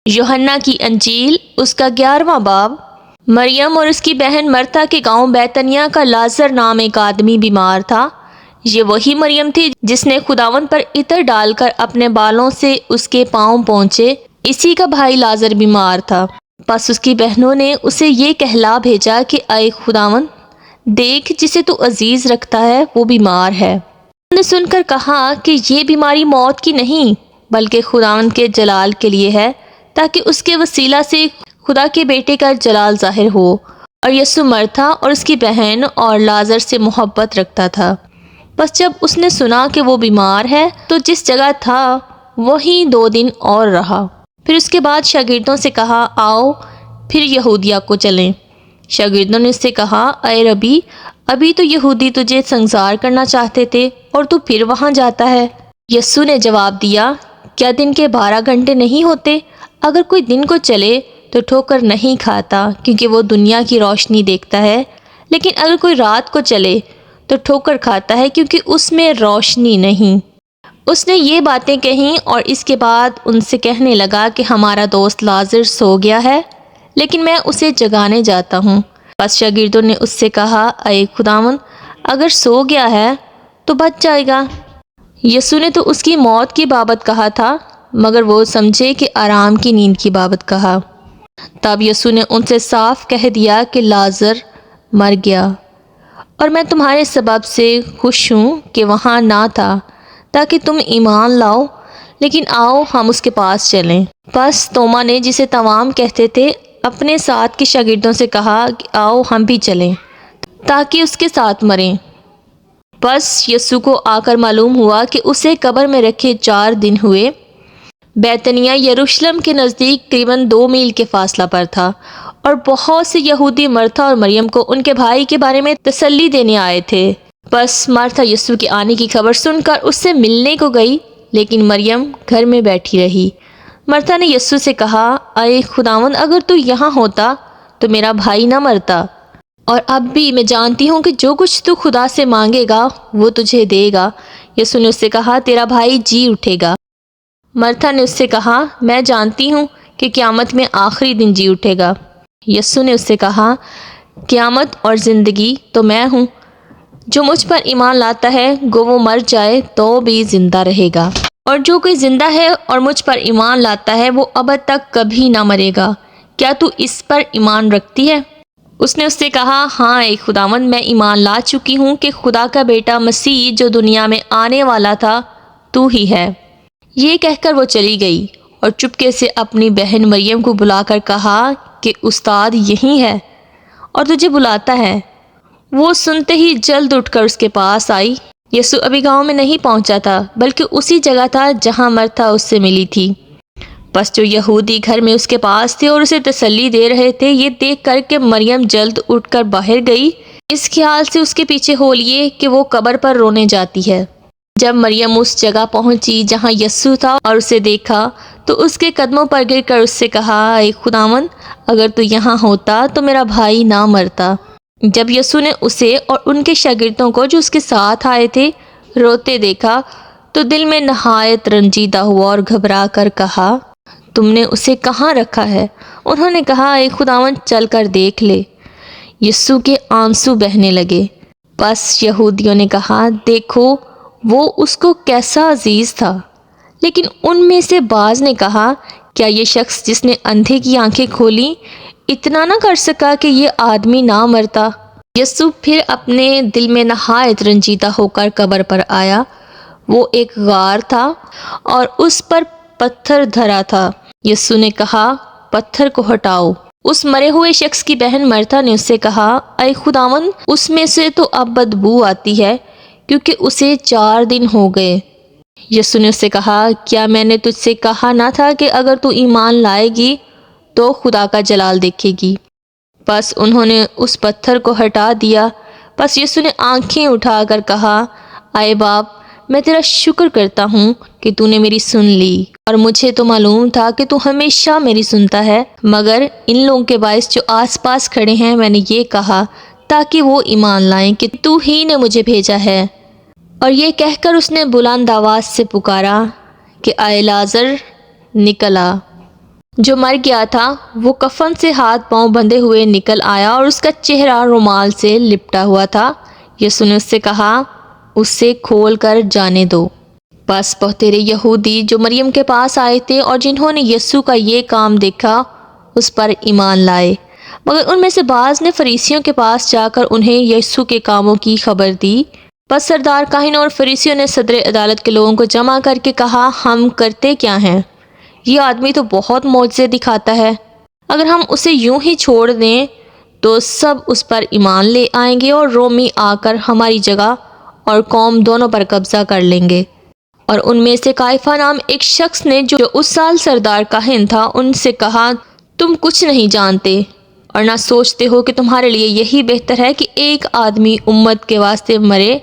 یوحنا کی انجیل اس کا 11واں باب۔ مریم اور اس کی بہن مرتا کے گاؤں بیتنیہ کا لازر نام ایک آدمی بیمار تھا۔ یہ وہی مریم تھی جس نے خداوند پر عطر ڈال کر اپنے بالوں سے اس کے پاؤں پونچھے۔ اسی کا بھائی لازر بیمار تھا۔ پس اس کی بہنوں نے اسے یہ کہلا بھیجا کہ اے خداوند، دیکھ جسے تو عزیز رکھتا ہے وہ بیمار ہے۔ انہوں نے سن کر کہا کہ یہ بیماری موت کی نہیں بلکہ خداوند کے جلال کے لیے ہے، تاکہ اس کے وسیلہ سے خدا کے بیٹے کا جلال ظاہر ہو۔ اور یسوع مرتا اور اس کی بہن اور لازر سے محبت رکھتا تھا۔ بس جب اس نے سنا کہ وہ بیمار ہے تو جس جگہ تھا وہیں 2 دن اور رہا۔ پھر اس کے بعد شاگردوں سے کہا، آؤ پھر یہودیہ کو چلیں۔ شاگردوں نے اس سے کہا، اے ربی، ابھی تو یہودی تجھے سنگسار کرنا چاہتے تھے اور تو پھر وہاں جاتا ہے۔ یسوع نے جواب دیا، کیا دن کے 12 گھنٹے نہیں ہوتے؟ اگر کوئی دن کو چلے تو ٹھوکر نہیں کھاتا کیونکہ وہ دنیا کی روشنی دیکھتا ہے، لیکن اگر کوئی رات کو چلے تو ٹھوکر کھاتا ہے کیونکہ اس میں روشنی نہیں۔ اس نے یہ باتیں کہیں اور اس کے بعد ان سے کہنے لگا کہ ہمارا دوست لازر سو گیا ہے، لیکن میں اسے جگانے جاتا ہوں۔ پس شاگردوں نے اس سے کہا، اے خداوند، اگر سو گیا ہے تو بچ جائے گا۔ یسوع نے تو اس کی موت کی بابت کہا تھا، مگر وہ سمجھے کہ آرام کی نیند کی بابت کہا۔ تب یسوع نے ان سے صاف کہہ دیا کہ لازر مر گیا، اور میں تمہارے سبب سے خوش ہوں کہ وہاں نہ تھا تاکہ تم ایمان لاؤ، لیکن آؤ ہم اس کے پاس چلیں۔ پس توما نے، جسے توام کہتے تھے، اپنے ساتھ کے شاگردوں سے کہا کہ آؤ ہم بھی چلیں تاکہ اس کے ساتھ مریں۔ پس یسوع کو آ کر معلوم ہوا کہ اسے قبر میں رکھے 4 دن ہوئے۔ بیتنیہ یروشلم کے نزدیک تقریباً 2 میل کے فاصلہ پر تھا، اور بہت سے یہودی مرتھا اور مریم کو ان کے بھائی کے بارے میں تسلی دینے آئے تھے۔ پس مرتھا یسوع کے آنے کی خبر سن کر اس سے ملنے کو گئی، لیکن مریم گھر میں بیٹھی رہی۔ مرتھا نے یسوع سے کہا، اے خداوند، اگر تو یہاں ہوتا تو میرا بھائی نہ مرتا۔ اور اب بھی میں جانتی ہوں کہ جو کچھ تو خدا سے مانگے گا وہ تجھے دے گا۔ یسوع نے اس سے کہا، تیرا بھائی جی اٹھے گا۔ مرتھا نے اس سے کہا، میں جانتی ہوں کہ قیامت میں آخری دن جی اٹھے گا۔ یسوع نے اس سے کہا، قیامت اور زندگی تو میں ہوں۔ جو مجھ پر ایمان لاتا ہے گو وہ مر جائے تو بھی زندہ رہے گا، اور جو کوئی زندہ ہے اور مجھ پر ایمان لاتا ہے وہ ابد تک کبھی نہ مرے گا۔ کیا تو اس پر ایمان رکھتی ہے؟ اس نے اس سے کہا، ہاں اے خداوند، میں ایمان لا چکی ہوں کہ خدا کا بیٹا مسیح جو دنیا میں آنے والا تھا تو ہی ہے۔ یہ کہہ کر وہ چلی گئی اور چپکے سے اپنی بہن مریم کو بلا کر کہا کہ استاد یہیں ہے اور تجھے بلاتا ہے۔ وہ سنتے ہی جلد اٹھ کر اس کے پاس آئی۔ یسوع ابھی گاؤں میں نہیں پہنچا تھا بلکہ اسی جگہ تھا جہاں مرتھا اس سے ملی تھی۔ پس جو یہودی گھر میں اس کے پاس تھے اور اسے تسلی دے رہے تھے، یہ دیکھ کر کہ مریم جلد اٹھ کر باہر گئی، اس خیال سے اس کے پیچھے ہو لیے کہ وہ قبر پر رونے جاتی ہے۔ جب مریم اس جگہ پہنچی جہاں یسوع تھا اور اسے دیکھا تو اس کے قدموں پر گر کر اس سے کہا، اے خداوند، اگر تو یہاں ہوتا تو میرا بھائی نہ مرتا۔ جب یسوع نے اسے اور ان کے شاگردوں کو جو اس کے ساتھ آئے تھے روتے دیکھا تو دل میں نہایت رنجیدہ ہوا اور گھبرا کر کہا، تم نے اسے کہاں رکھا ہے؟ انہوں نے کہا، اے خداوند، چل کر دیکھ لے۔ یسوع کے آنسو بہنے لگے۔ پس یہودیوں نے کہا، دیکھو وہ اس کو کیسا عزیز تھا۔ لیکن ان میں سے بعض نے کہا، کیا یہ شخص جس نے اندھے کی آنکھیں کھولیں اتنا نہ کر سکا کہ یہ آدمی نہ مرتا؟ یسوع پھر اپنے دل میں نہایت رنجیدہ ہو کر قبر پر آیا۔ وہ ایک غار تھا اور اس پر پتھر دھرا تھا۔ یسوع نے کہا، پتھر کو ہٹاؤ۔ اس مرے ہوئے شخص کی بہن مرتھا نے اس سے کہا، اے خداوند، اس میں سے تو اب بدبو آتی ہے کیونکہ اسے 4 دن ہو گئے۔ یسوع نے اس سے کہا، کیا میں نے تجھ سے کہا نہ تھا کہ اگر تو ایمان لائے گی تو خدا کا جلال دیکھے گی؟ پس انہوں نے اس پتھر کو ہٹا دیا۔ پس یسوع نے آنکھیں اٹھا کر کہا، اے باپ، میں تیرا شکر کرتا ہوں کہ تو نے میری سن لی، اور مجھے تو معلوم تھا کہ تو ہمیشہ میری سنتا ہے، مگر ان لوگوں کے باعث جو آس پاس کھڑے ہیں میں نے یہ کہا تاکہ وہ ایمان لائیں کہ تو ہی نے مجھے بھیجا ہے۔ اور یہ کہہ کر اس نے بلند آواز سے پکارا کہ اے لازر، نکل آ۔ جو مر گیا تھا وہ کفن سے ہاتھ پاؤں بندھے ہوئے نکل آیا اور اس کا چہرہ رومال سے لپٹا ہوا تھا۔ یسوع نے اس سے کہا، اسے کھول کر جانے دو۔ بس بہترے یہودی جو مریم کے پاس آئے تھے اور جنہوں نے یسوع کا یہ کام دیکھا اس پر ایمان لائے، مگر ان میں سے بعض نے فریسیوں کے پاس جا کر انہیں یسوع کے کاموں کی خبر دی۔ بس سردار کاہنوں اور فریسیوں نے صدر عدالت کے لوگوں کو جمع کر کے کہا، ہم کرتے کیا ہیں؟ یہ آدمی تو بہت معجزے دکھاتا ہے۔ اگر ہم اسے یوں ہی چھوڑ دیں تو سب اس پر ایمان لے آئیں گے اور رومی آ کر ہماری جگہ اور قوم دونوں پر قبضہ کر لیں گے۔ اور ان میں سے قیافہ نام ایک شخص نے جو اس سال سردار کاہن تھا ان سے کہا، تم کچھ نہیں جانتے اور نہ سوچتے ہو کہ تمہارے لیے یہی بہتر ہے کہ ایک آدمی امت کے واسطے مرے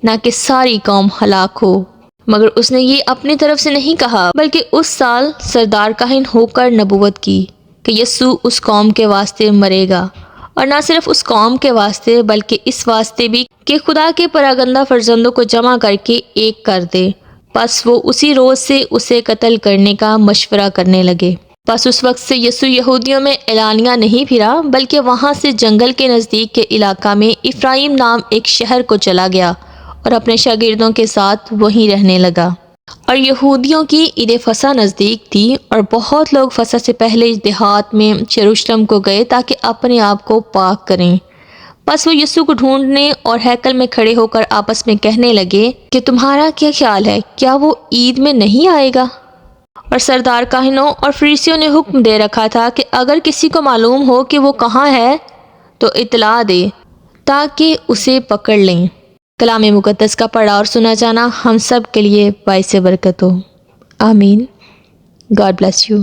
نہ کہ ساری قوم ہلاک ہو۔ مگر اس نے یہ اپنی طرف سے نہیں کہا، بلکہ اس سال سردار کاہن ہو کر نبوت کی کہ یسوع اس قوم کے واسطے مرے گا، اور نہ صرف اس قوم کے واسطے بلکہ اس واسطے بھی کہ خدا کے پراگندہ فرزندوں کو جمع کر کے ایک کر دے۔ پس وہ اسی روز سے اسے قتل کرنے کا مشورہ کرنے لگے۔ پس اس وقت سے یسوع یہودیوں میں اعلانیہ نہیں پھرا، بلکہ وہاں سے جنگل کے نزدیک کے علاقہ میں افرایم نام ایک شہر کو چلا گیا اور اپنے شاگردوں کے ساتھ وہیں رہنے لگا۔ اور یہودیوں کی عید فصح نزدیک تھی اور بہت لوگ فصح سے پہلے دیہات میں یروشلم کو گئے تاکہ اپنے آپ کو پاک کریں۔ پس وہ یسوع کو ڈھونڈنے اور ہیکل میں کھڑے ہو کر آپس میں کہنے لگے کہ تمہارا کیا خیال ہے، کیا وہ عید میں نہیں آئے گا؟ اور سردار کاہنوں اور فریسیوں نے حکم دے رکھا تھا کہ اگر کسی کو معلوم ہو کہ وہ کہاں ہے تو اطلاع دے تاکہ اسے پکڑ لیں۔ کلام مقدس کا پڑھا اور سنا جانا ہم سب کے لیے باعث برکت ہو۔ آمین۔ God bless you.